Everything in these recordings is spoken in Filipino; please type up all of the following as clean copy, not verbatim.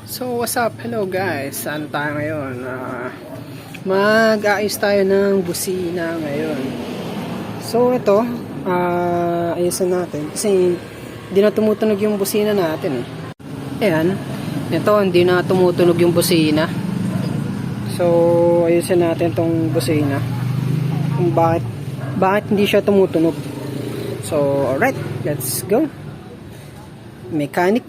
So what's up? Hello guys. Ano tayo ngayon? Mag-aayos tayo ng busina ngayon. So ito, ayusin natin kasi hindi na tumutunog yung busina natin eh. Ayan. Ito, hindi na tumutunog yung busina. So ayusin natin tong busina. Kung bakit hindi siya tumutunog. So alright, let's go. Mechanic.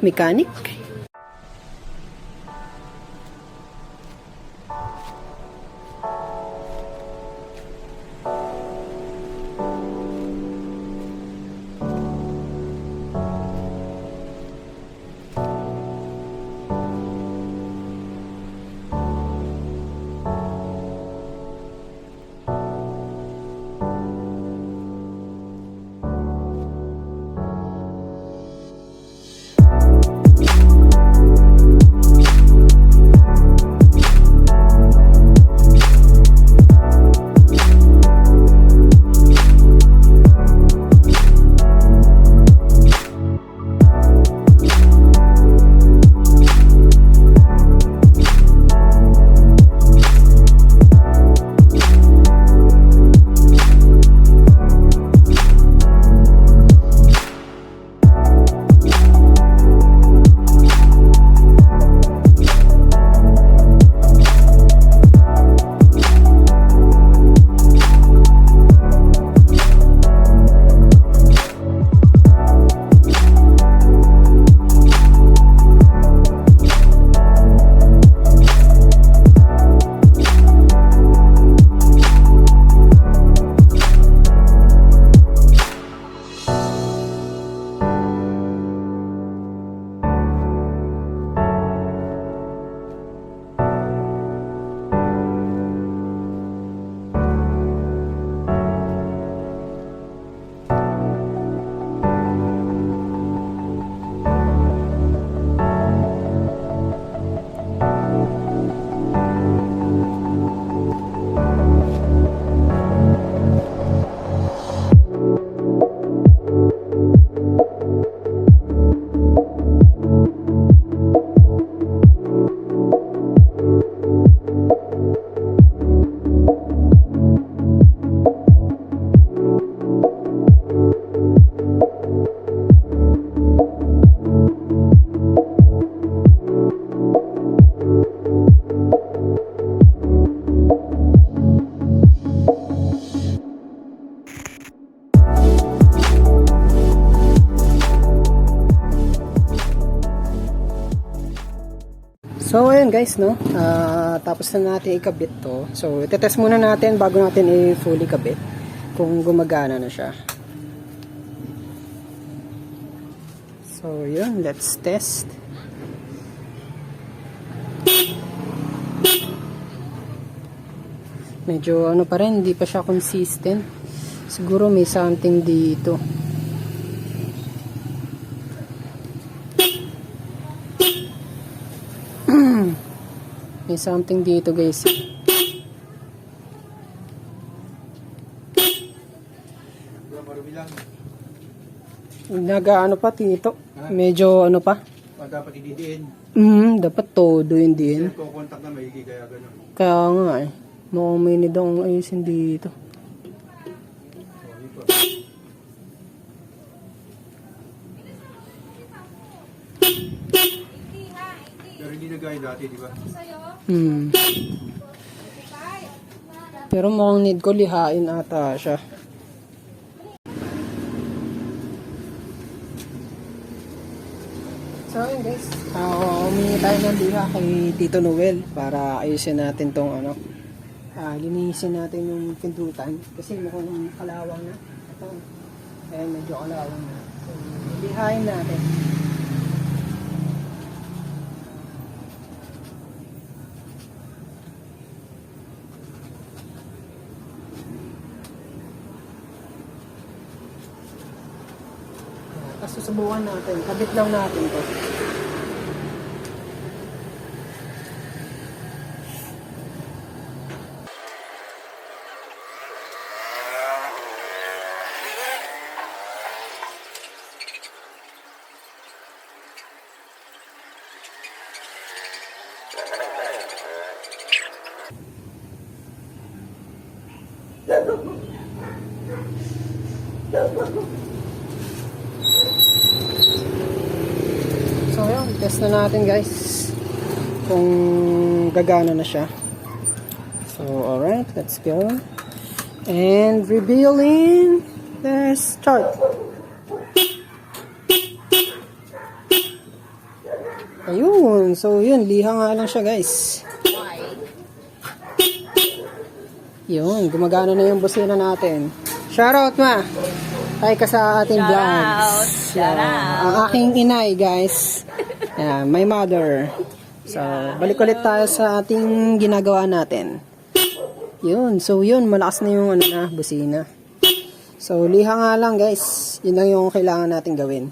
So ayun guys, no, tapos na natin ikabit to. So itetest muna natin bago natin i-fully kabit kung gumagana na siya. So yun, let's test. Medyo ano pa rin, hindi pa siya consistent. Siguro may something dito. May something dito guys. Nagaano pa dito. Medyo ano pa. Dapat ididiin. Dapat todo yun din. Kung contact na maigi kaya gano'n. Kaya nga eh. Mukhang may nidong ayusin dito. Pero hindi na gaya dati, di ba? Pero mukhang need ko lihain ata siya. So ayun guys, humingi tayo ng liha kay Tito Noel para ayusin natin tong ano, linisin natin yung pintutan kasi mukhang kalawang na. Ito, ayan, medyo kalawang na. So lihain natin. Tapos susubukan natin, kabit lang natin to. So yun, test na natin guys kung gagana na siya. So alright, let's go. And revealing, let's start. Ayun, so yun, liha nga lang siya guys. Yun, gumagana na yung busina natin. Shoutout ma! Hi ka sa ating vlogs. Ang aking inay guys. Yeah, my mother. So, balik ulit tayo sa ating ginagawa natin. Yun, so yun, malakas na yung busina. So, liha nga lang guys. Yun lang yung kailangan natin gawin.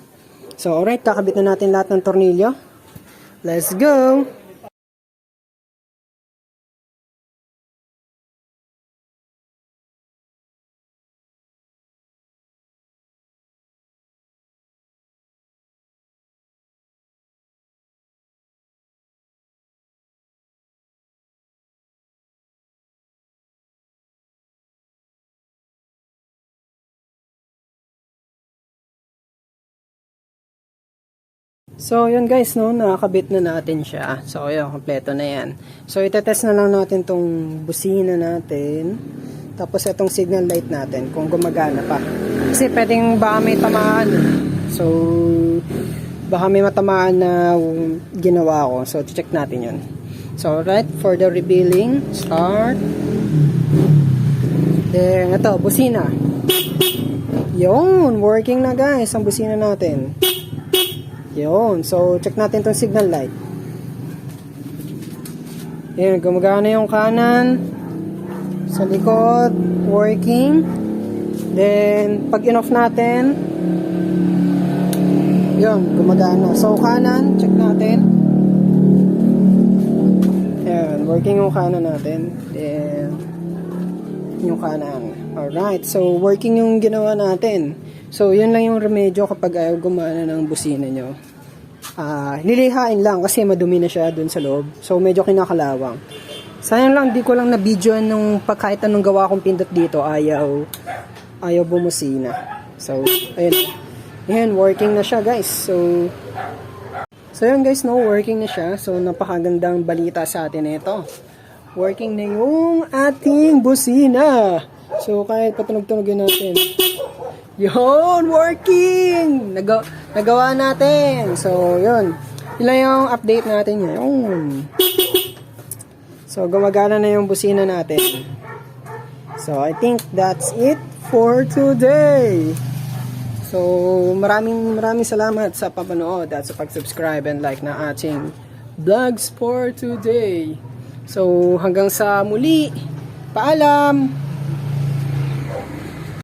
So, alright, kakabit na natin lahat ng tornilyo. Let's go! So, yun guys, no, nakakabit na natin siya. So, yun, kompleto na yan. So, itetest na lang natin tong busina natin. Tapos, itong signal light natin, kung gumagana pa. Kasi, pwedeng baka may tamaan. So, baka may matamaan na ginawa ko. So, check natin yun. So, right, for the revealing, start. Then, ito, busina. Yun, working na guys, ang busina natin. Yun. So, check natin itong signal light. Ayan, gumagana yung kanan. Sa likod, working. Then, pag in-off natin, yun, gumagana. So, kanan, check natin. Ayan, working yung kanan natin. Then, yung kanan. Alright, so, working yung ginawa natin. So, yun lang yung remedyo kapag ayaw gumana ng busina nyo. Nilihain lang kasi madumi na siya dun sa loob. So, medyo kinakalawang. Sayang lang, di ko lang na-videoan nung kahit anong gawa kong pindot dito, ayaw bumusina. So, ayun. Ayan, working na siya guys. So yun guys, no, working na siya. So, napakagandang balita sa atin ito. Working na yung ating busina. So, kahit patunog-tunogin natin. Yun, working! Nagawa natin. So, yun. Yun lang yung update natin yun. So, gumagana na yung busina natin. So, I think that's it for today. So, maraming salamat sa papanood at sa pag-subscribe and like na ating vlogs for today. So, hanggang sa muli. Paalam!